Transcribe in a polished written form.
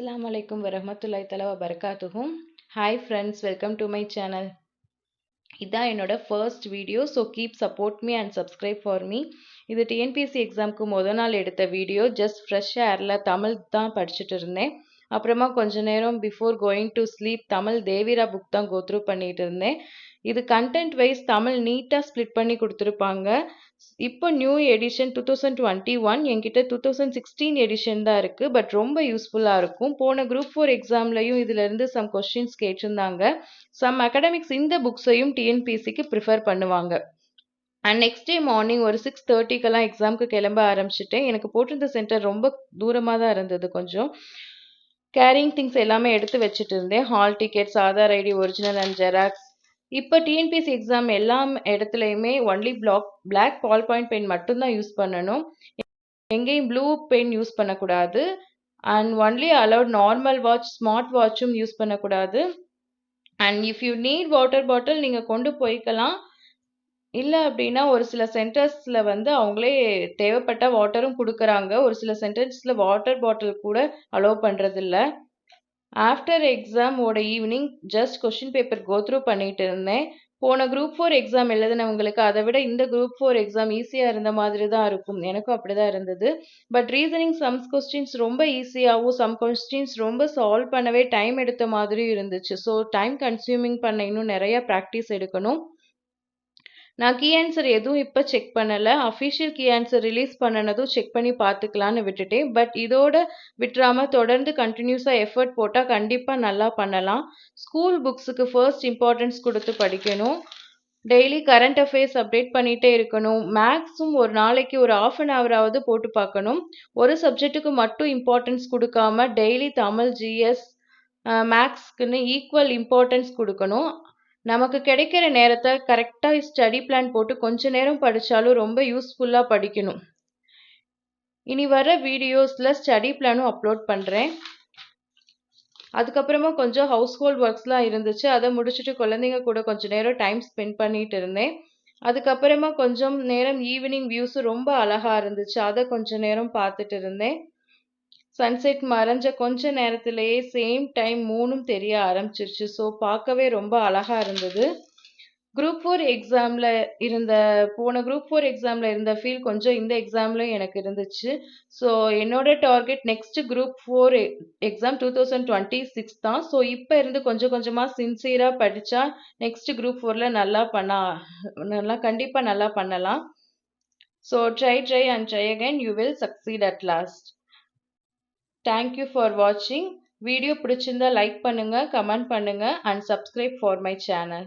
Assalamualaikum warahmatullahi taala wabarakatuh. Hi friends, welcome to my channel. இதான் என்னோட first video, so keep support me and subscribe for me. இது TNPSC எக்ஸாம்க்கு முதல் நாள் எடுத்த வீடியோ. ஜஸ்ட் ஃப்ரெஷ் ஏர்ல தமிழ் தான் படிச்சுட்டு இருந்தேன். அப்புறமா கொஞ்ச நேரம் before going to sleep Tamil தேவிரா புக் தான் கோத்ரூ பண்ணிட்டு இருந்தேன். இது கண்டென்ட் வைஸ் தமிழ் நீட்டாக ஸ்ப்ளிட் பண்ணி கொடுத்துருப்பாங்க. இப்போ நியூ எடிஷன் 2021, என்கிட்ட 2016 எடிஷன் தான் இருக்குது. பட் ரொம்ப யூஸ்ஃபுல்லாக இருக்கும். போன குரூப் 4 எக்ஸாம்லையும் இதிலிருந்து சம் கொஸ்டின்ஸ் கேட்டிருந்தாங்க. சம் அகடமிக்ஸ் இந்த புக்ஸையும் டிஎன்பிஎஸ்சிக்கு ப்ரிஃபர் பண்ணுவாங்க. அண்ட் நெக்ஸ்ட் டே மார்னிங் ஒரு 6:30க்கெல்லாம் எக்ஸாமுக்கு கிளம்ப ஆரம்பிச்சிட்டேன். எனக்கு போட்டிருந்த சென்டர் ரொம்ப தூரமாக தான் இருந்தது. கொஞ்சம் கேரிங் திங்ஸ் எல்லாமே எடுத்து வச்சுட்டு இருந்தேன். Hall tickets, Aadhaar ID original and xerox. இப்போ டிஎன்பிஎஸ்சி எக்ஸாம் எல்லா இடத்துலையுமே only black ball point pen மட்டும்தான் யூஸ் பண்ணணும். எங்கேயும் ப்ளூ பென் யூஸ் பண்ணக்கூடாது. And only allowed normal watch, smart வாட்சும் யூஸ் பண்ணக்கூடாது. And if you need water bottle நீங்கள் கொண்டு போய்க்கலாம். இல்லை அப்படின்னா ஒரு சில சென்டர்ஸில் அவங்களே தேவைப்பட்ட வாட்டரும் கொடுக்குறாங்க. ஒரு சில சென்டர்ஸில் வாட்டர் பாட்டில் கூட அலோவ் பண்ணுறதில்ல. ஆஃப்டர் எக்ஸாமோட evening just question paper go through பண்ணிட்டு இருந்தேன். போன குரூப் 4 எக்ஸாம் எழுதினவங்களுக்கு அதை விட இந்த குரூப் 4 எக்ஸாம் ஈஸியாக இருந்த மாதிரி தான் இருக்கும். எனக்கும் அப்படி தான் இருந்தது. பட் ரீசனிங் சம் கொஸ்டின்ஸ் ரொம்ப ஈஸியாகவும் சம் கொஸ்டின்ஸ் ரொம்ப சால்வ் பண்ணவே டைம் எடுத்த மாதிரியும் இருந்துச்சு. ஸோ டைம் கன்சியூமிங் பண்ண இன்னும் நிறைய ப்ராக்டிஸ் எடுக்கணும். நான் கீ ஆன்சர் எதுவும் இப்போ செக் பண்ணலை. அஃபிஷியல் கீ ஆன்சர் ரிலீஸ் பண்ணினதும் செக் பண்ணி பார்த்துக்கலான்னு விட்டுட்டேன். பட் இதோட விட்டுறாமல் தொடர்ந்து கண்டினியூஸாக எஃபர்ட் போட்டால் கண்டிப்பாக நல்லா பண்ணலாம். ஸ்கூல் புக்ஸுக்கு ஃபர்ஸ்ட் இம்பார்ட்டன்ஸ் கொடுத்து படிக்கணும். டெய்லி கரண்ட் அஃபேர்ஸ் அப்டேட் பண்ணிகிட்டே இருக்கணும். மேக்ஸும் ஒரு நாளைக்கு ஒரு 1/2 ஹவராவது போட்டு பார்க்கணும். ஒரு சப்ஜெக்ட்டுக்கு மட்டும் இம்பார்ட்டன்ஸ் கொடுக்காம டெய்லி தமிழ், ஜிஎஸ், மேக்ஸ்க்குன்னு ஈக்குவல் இம்பார்ட்டன்ஸ் கொடுக்கணும். நமக்கு கிடைக்கிற நேரத்தை கரெக்டாக ஸ்டடி பிளான் போட்டு கொஞ்ச நேரம் படித்தாலும் ரொம்ப யூஸ்ஃபுல்லாக படிக்கணும். இனி வர வீடியோஸில் ஸ்டடி பிளானும் அப்லோட் பண்ணுறேன். அதுக்கப்புறமா கொஞ்சம் ஹவுஸ் ஹோல்ட் ஒர்க்ஸ்லாம் இருந்துச்சு. அதை முடிச்சுட்டு குழந்தைங்க கூட கொஞ்சம் நேரம் டைம் ஸ்பெண்ட் பண்ணிட்டு இருந்தேன். அதுக்கப்புறமா கொஞ்சம் நேரம் ஈவினிங் வியூஸும் ரொம்ப அழகாக இருந்துச்சு. அதை கொஞ்சம் நேரம் பார்த்துட்டு இருந்தேன். சன்செட் மறைஞ்ச கொஞ்ச நேரத்திலேயே சேம் டைம் மூணும் தெரிய ஆரம்பிச்சிருச்சு. ஸோ பார்க்கவே ரொம்ப அழகாக இருந்தது. குரூப் 4 எக்ஸாமில் போன குரூப் 4 எக்ஸாமில் இருந்த ஃபீல் கொஞ்சம் இந்த எக்ஸாம்லையும் எனக்கு இருந்துச்சு. ஸோ என்னோட டார்கெட் நெக்ஸ்ட் குரூப் 4 எக்ஸாம் 2026 தான். ஸோ இப்போ இருந்து கொஞ்சம் கொஞ்சமாக சின்சியராக படித்தா நெக்ஸ்ட் குரூப் 4ல் கண்டிப்பாக நல்லா பண்ணலாம். So try and try again, you will succeed at last. Thank you for watching. Video பிடிச்சிருந்தா லைக் பண்ணுங்க, கமெண்ட் பண்ணுங்க and subscribe for my channel.